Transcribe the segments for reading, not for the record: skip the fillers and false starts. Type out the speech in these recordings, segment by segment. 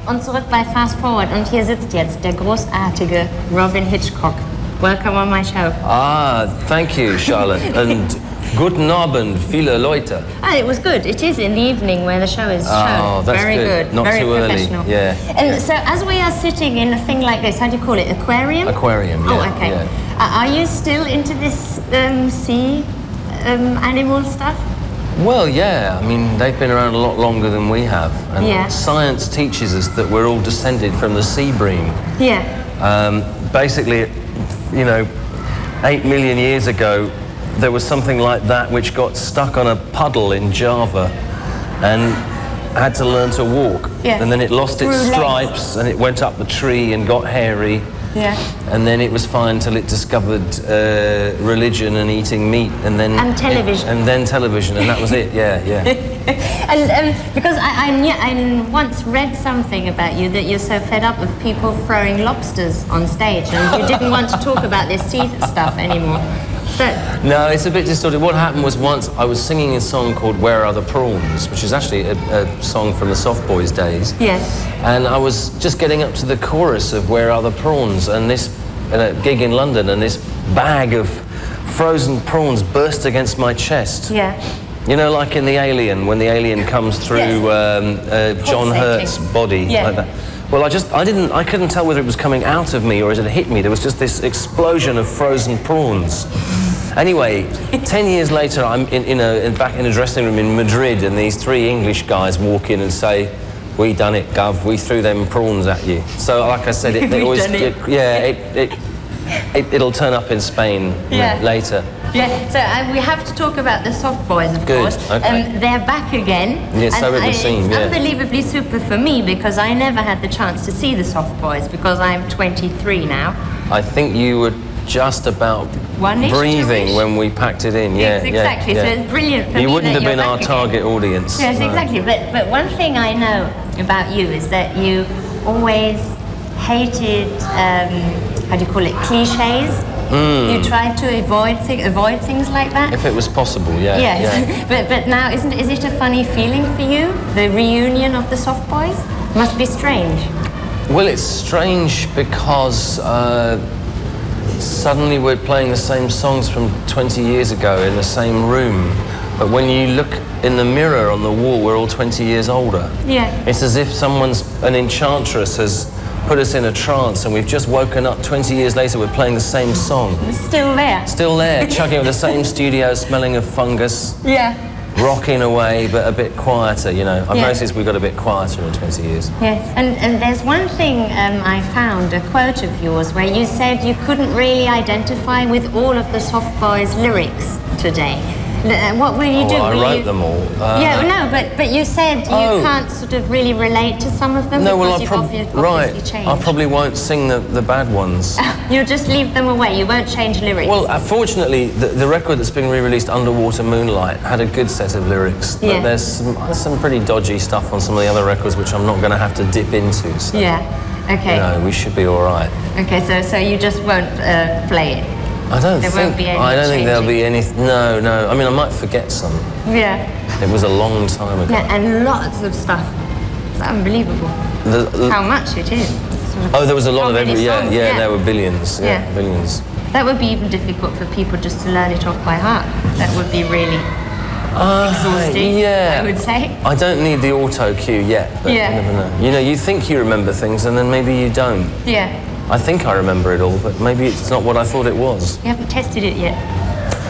und zurück bei Fast Forward. Und hier sitzt jetzt der großartige Robyn Hitchcock. Welcome on my show. Ah, thank you, Charlotte. And guten Abend, viele Leute. Ah, it was good. It is in the evening where the show is shown. Oh, that's very good. Not very too professional. early. Yeah. And so as we are sitting in a thing like this, how do you call it? Aquarium? Aquarium, yeah. Oh, okay. Yeah. Are you still into this sea animal stuff? Well, yeah. I mean, they've been around a lot longer than we have. And science teaches us that we're all descended from the sea bream. Yeah. Basically, you know, 8 million years ago, there was something like that which got stuck on a puddle in Java and had to learn to walk. Yeah. And then it lost its stripes and it went up the tree and got hairy. Yeah. And then it was fine till it discovered religion and eating meat, and then television. And then television, and that was it. Yeah, yeah. And because I once read something about you that you're so fed up of people throwing lobsters on stage, and you didn't want to talk about this sea stuff anymore. No, it's a bit distorted. What happened was once I was singing a song called Where Are the Prawns, which is actually a song from the Soft Boys days. Yes. And I was just getting up to the chorus of Where Are the Prawns, and this gig in London, and this bag of frozen prawns burst against my chest. Yeah. You know, like in The Alien, when the alien comes through John Hurt's body, like that. Well, I couldn't tell whether it was coming out of me or as it hit me. There was just this explosion of frozen prawns. Anyway, 10 years later, I'm back in a dressing room in Madrid, and these 3 English guys walk in and say, "We done it, Gov. We threw them prawns at you." So, like I said, it'll turn up in Spain later. Yeah, so we have to talk about the Soft Boys, of course. Okay. They're back again. Yes, so we've seen. It's unbelievably super for me because I never had the chance to see the Soft Boys because I'm 23 now. I think you were just about One-ish, breathing two-ish. when we packed it in. Yes, exactly. So it's brilliant for me. You wouldn't have been our again. target audience. Yes, exactly. But one thing I know about you is that you always hated, how do you call it, cliches. You tried to avoid things like that. If it was possible, yeah. Yes. But now, is it a funny feeling for you? The reunion of the Soft Boys must be strange. Well, it's strange because suddenly we're playing the same songs from 20 years ago in the same room. But when you look in the mirror on the wall, we're all 20 years older. Yeah. It's as if an enchantress has put us in a trance and we've just woken up 20 years later, we're playing the same song. It's still there. Still there, chugging with the same studio, smelling of fungus. Yeah. Rocking away, but a bit quieter, you know. I've noticed we've got a bit quieter in 20 years. Yeah, and there's one thing I found, a quote of yours, where you said you couldn't really identify with all of the Soft Boys lyrics today. What will you do? I wrote them all. But you said you can't sort of really relate to some of them because you've obviously changed. I probably won't sing the bad ones. You'll just leave them away, you won't change lyrics? Well, fortunately, the record that's been re-released, Underwater Moonlight, had a good set of lyrics. But there's some pretty dodgy stuff on some of the other records which I'm not going to have to dip into. So, okay. You know, we should be all right. Okay, so you just won't play it? I don't think there'll be any. No. I mean, I might forget some. Yeah. It was a long time ago. Yeah, and lots of stuff. It's unbelievable. How much it is. There was a lot of every. Songs, there were billions. Yeah, billions. That would be even difficult for people just to learn it off by heart. That would be really exhausting. I would say. I don't need the auto cue yet, but you never know. You know, you think you remember things, and then maybe you don't. Yeah. I think I remember it all, but maybe it's not what I thought it was. You haven't tested it yet.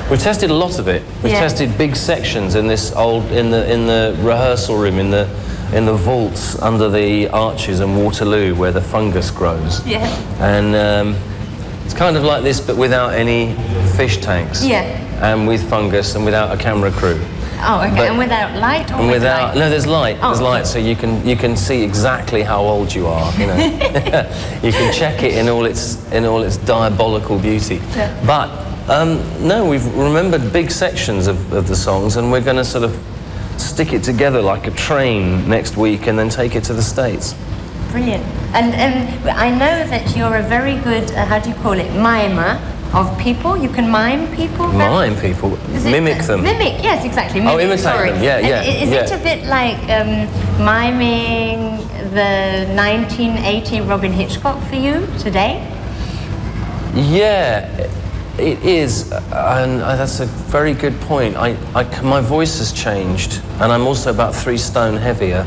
We've tested a lot of it. We've tested big sections in this in the rehearsal room, in the vaults under the arches in Waterloo where the fungus grows. Yeah. And it's kind of like this, but without any fish tanks. Yeah. And with fungus and without a camera crew. Oh, okay. And without light or without? No, there's light. There's light, so you can see exactly how old you are. You know, you can check it in all its diabolical beauty. Yeah. But no, we've remembered big sections of the songs, and we're going to sort of stick it together like a train next week, and then take it to the States. Brilliant. And I know that you're a very good, how do you call it, mimer of people. You can mime people. Mime people? Mimic them. Mimic, yes, exactly. Mimic, imitate them, Is it a bit like miming the 1980 Robyn Hitchcock for you today? Yeah, it is, and that's a very good point. My voice has changed, and I'm also about 3 stone heavier.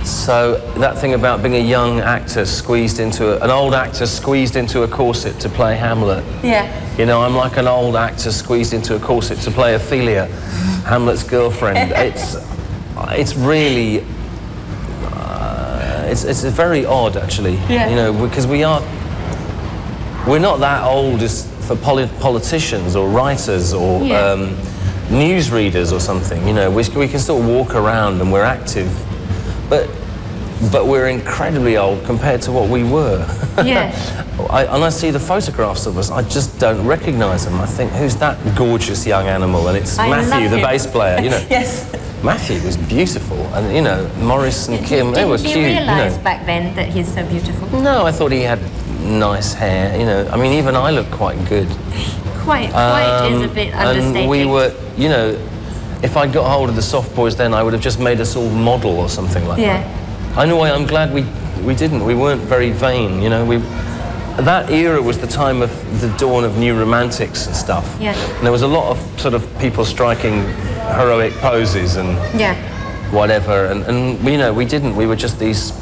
So that thing about being a young actor squeezed into an old actor squeezed into a corset to play Hamlet. Yeah. You know, I'm like an old actor squeezed into a corset to play Ophelia, Hamlet's girlfriend. It's really, it's very odd actually. Yeah. You know, because we're not that old as for politicians or writers or newsreaders or something. You know, we can still walk around and we're active. But we're incredibly old compared to what we were. Yeah. And I see the photographs of us, I just don't recognise them. I think, who's that gorgeous young animal? And it's Matthew, the bass player, you know. Yes. Matthew was beautiful, and you know, Maurice and Kim, they were cute. Did you realise back then that he's so beautiful? No, I thought he had nice hair, you know. I mean, even I look quite good. Quite is a bit understated. And we were, you know, if I'd got hold of the soft boys then, I would have just made us all model or something like that. Anyway, I'm glad we didn't. We weren't very vain, you know. That era was the time of the dawn of new romantics and stuff. Yeah. And there was a lot of sort of people striking heroic poses and whatever. And you know, we didn't. We were just these...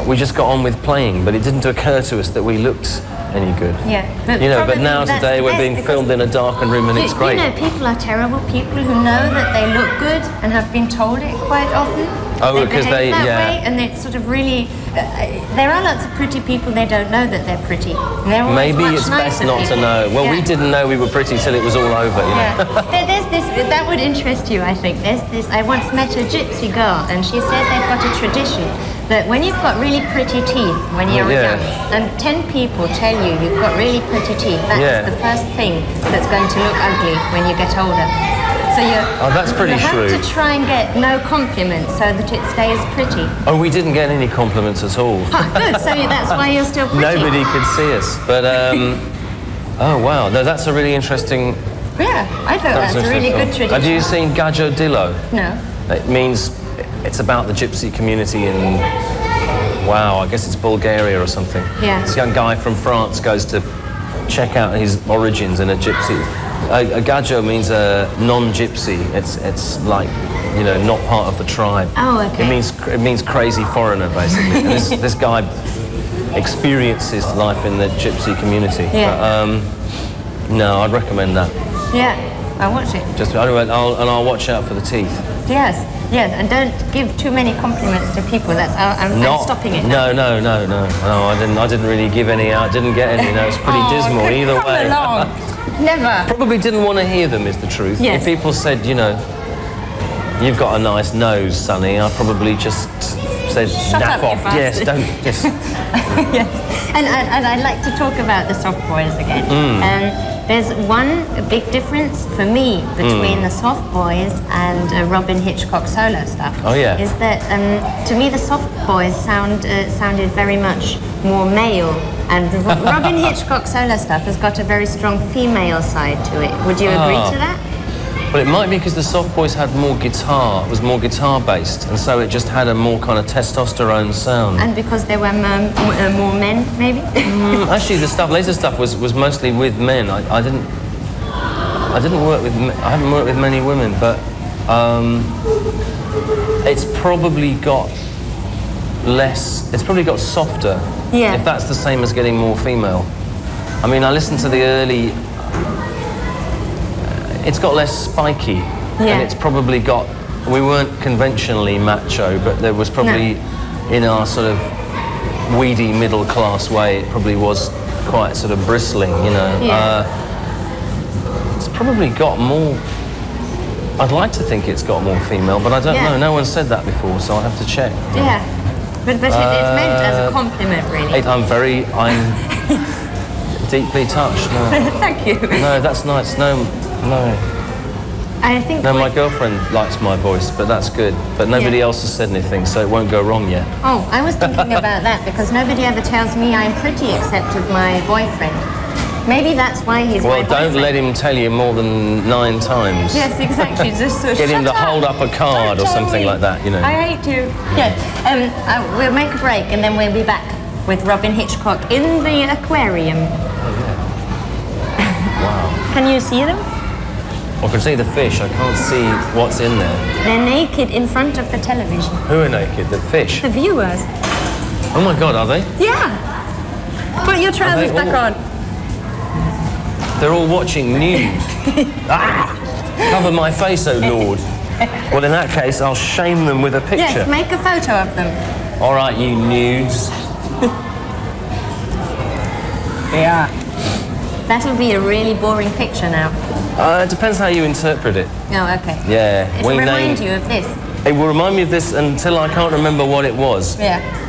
we just got on with playing, but it didn't occur to us that we looked any good. Yeah. You know, but now today we're being filmed in a darkened room and it's great. You know, people are terrible people who know that they look good and have been told it quite often. Oh, because they that way, and it's sort of really... there are lots of pretty people, they don't know that they're pretty. Maybe it's best not to know. Well, we didn't know we were pretty till it was all over, you know. There's this, that would interest you, I think. There's this, I once met a gypsy girl, and she said they've got a tradition that when you've got really pretty teeth when you're young, and 10 people tell you you've got really pretty teeth, that is the first thing that's going to look ugly when you get older. So that's pretty shrewd. You have to try and get no compliments so that it stays pretty. Oh, we didn't get any compliments at all. Good, so that's why you're still pretty. Nobody could see us, but oh wow, no, that's a really interesting... Yeah, I thought that's a really good tradition. Have you seen Gajo Dillo? No. It means... It's about the gypsy community in, wow, I guess it's Bulgaria or something. Yeah. This young guy from France goes to check out his origins in a gypsy. A gajo means a non-gypsy. It's like, you know, not part of the tribe. Oh, okay. It means crazy foreigner, basically. And this guy experiences life in the gypsy community. Yeah. But, no, I'd recommend that. Yeah, I'll watch it. Just anyway, I'll watch out for the teeth. Yes. Yes, and don't give too many compliments to people. I'm stopping it now. No, I didn't really give any out. Didn't get any. No, it's pretty dismal either way. Along. Never. Probably didn't want to hear them, is the truth. Yes. If people said, you know, you've got a nice nose, Sonny, I probably just said, naff off. Yes, don't just. Yes. And I'd like to talk about the soft boys again. There's one big difference for me between the soft boys and Robyn Hitchcock solo stuff. Oh yeah. Is that to me the soft boys sounded very much more male, and Robyn Hitchcock solo stuff has got a very strong female side to it. Would you agree to that? Well, it might be because the soft boys had more guitar, it was more guitar based, and so it just had a more kind of testosterone sound. And because there were more men, maybe? Actually, the later stuff was mostly with men. I haven't worked with many women, but it's probably got softer. Yeah. If that's the same as getting more female. I mean, I listened to the early. It's got less spiky, and it's probably got... We weren't conventionally macho, but there was probably, in our sort of weedy middle-class way, it probably was quite sort of bristling, you know. Yeah. It's probably got more... I'd like to think it's got more female, but I don't know. No one said that before, so I'll have to check. Yeah, but it's meant as a compliment, really. I'm deeply touched. No. Thank you. No, that's nice. No. I think my girlfriend likes my voice, but that's good. But nobody else has said anything, so it won't go wrong yet. Oh, I was thinking about that because nobody ever tells me I'm pretty except of my boyfriend. Maybe that's why he's Well, my don't boyfriend. let him tell you more than 9 times. Yes, exactly. Just so Get him to shut up. hold up a card Don't or tell something me. like that, you know. I hate you. Yes. We'll make a break and then we'll be back with Robyn Hitchcock in the aquarium. Wow. Can you see them? I can see the fish. I can't see what's in there. They're naked in front of the television. Who are naked? The fish? The viewers. Oh my God, are they? Yeah. Put your trousers back on. They're all watching nude. Ah! Cover my face, oh Lord. Well, in that case, I'll shame them with a picture. Yes, make a photo of them. All right, you nudes. Yeah. That'll be a really boring picture now. It depends how you interpret it. Oh, okay. Yeah. It'll remind you of this. It will remind me of this until I can't remember what it was. Yeah.